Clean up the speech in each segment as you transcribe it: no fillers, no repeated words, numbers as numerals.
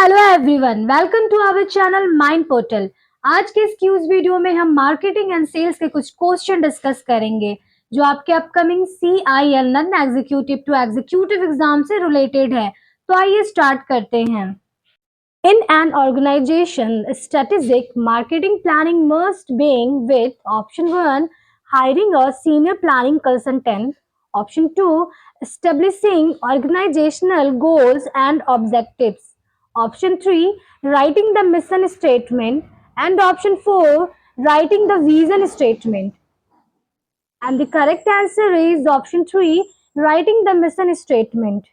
Hello everyone, welcome to our channel Mind Portal. आज के इस क्यूज वीडियो में हम मार्केटिंग एंड सेल्स के कुछ क्वेश्चन डिस्कस करेंगे जो आपके upcoming CIL non executive to executive exam से रिलेटेड है। तो आइए स्टार्ट करते हैं। In an organization, strategic marketing planning must begin with option 1, hiring a senior planning consultant, option 2, establishing organizational goals and objectives, option 3, writing the mission statement, and option 4, writing the vision statement. And the correct answer is option 3, writing the mission statement.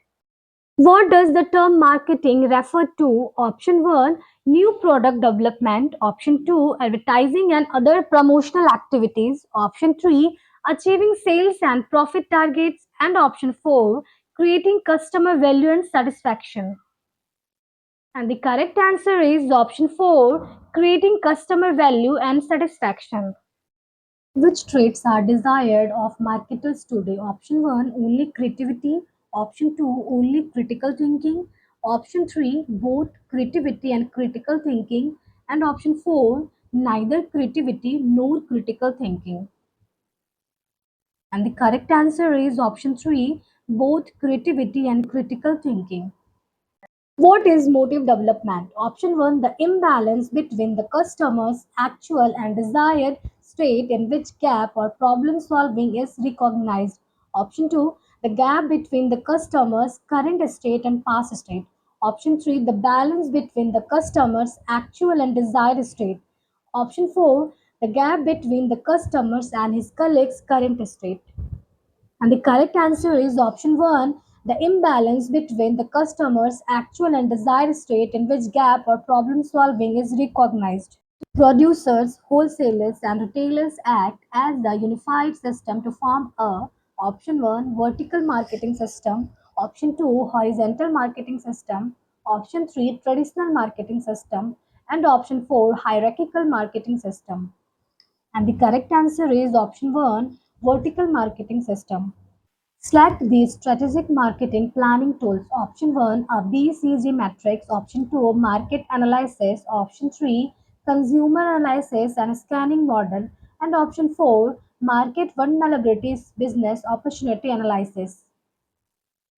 What does the term marketing refer to? Option 1, new product development. Option 2, advertising and other promotional activities. Option 3, achieving sales and profit targets. And option 4, creating customer value and satisfaction. And the correct answer is option 4, creating customer value and satisfaction. Which traits are desired of marketers today? Option 1, only creativity. Option 2, only critical thinking. Option 3, both creativity and critical thinking. And option 4, neither creativity nor critical thinking. And the correct answer is option 3, both creativity and critical thinking. What is motive development? Option 1, the imbalance between the customer's actual and desired state in which gap or problem solving is recognized. Option 2, the gap between the customer's current state and past state. Option 3, the balance between the customer's actual and desired state. Option 4, the gap between the customer's and his colleague's current state. And the correct answer is option 1, the imbalance between the customer's actual and desired state in which gap or problem solving is recognized. Producers, wholesalers, and retailers act as the unified system to form a option 1, vertical marketing system, option 2, horizontal marketing system, option 3, traditional marketing system, and option 4, hierarchical marketing system. And the correct answer is option 1, vertical marketing system. Select these strategic marketing planning tools. Option 1, a BCG matrix. Option 2, market analysis. Option 3, consumer analysis and scanning model. And option 4, market vulnerabilities business opportunity analysis.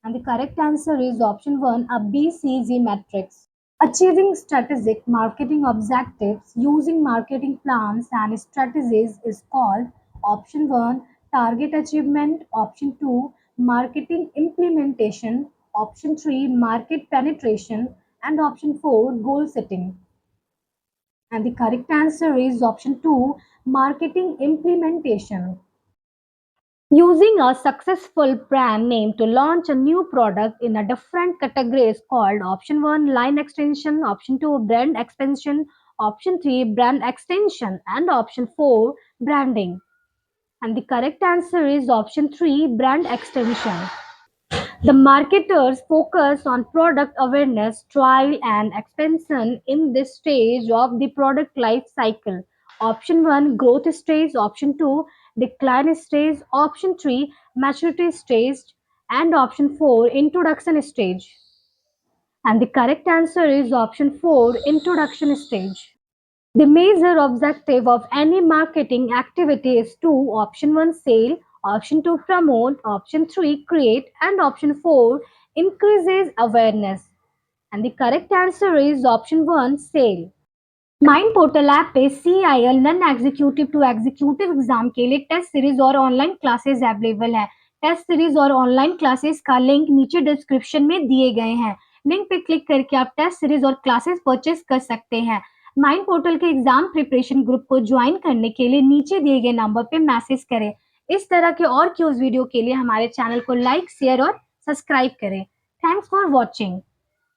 And the correct answer is option 1, a BCG matrix. Achieving strategic marketing objectives using marketing plans and strategies is called option 1, target achievement, option 2, marketing implementation, option 3, market penetration, and option 4, goal setting. And the correct answer is option 2, marketing implementation. Using a successful brand name to launch a new product in a different category is called option 1, line extension, option 2, brand expansion, option 3, brand extension, and option 4, branding. And the correct answer is option 3, brand extension. The marketers focus on product awareness, trial, and expansion in this stage of the product life cycle. Option 1, growth stage. Option 2, decline stage. Option 3, maturity stage. And option 4, introduction stage. And the correct answer is option 4, introduction stage. The major objective of any marketing activity is to option 1, sell, option 2, promote, option 3, create, and option 4, increases awareness. And the correct answer is option 1, sale. Mind Portal app पे CIL non executive to executive exam के लिए test series और online classes available है। Test series और online classes का link नीचे description में दिए गए हैं। लिंक पे क्लिक करके आप टेस्ट सीरीज और क्लासेस परचेस कर सकते हैं। माइंड पोर्टल के एग्जाम प्रिपरेशन ग्रुप को ज्वाइन करने के लिए नीचे दिए गए नंबर पे मैसेज करें। इस तरह के और क्यूज वीडियो के लिए हमारे चैनल को लाइक, शेयर और सब्सक्राइब करें। Thanks for watching.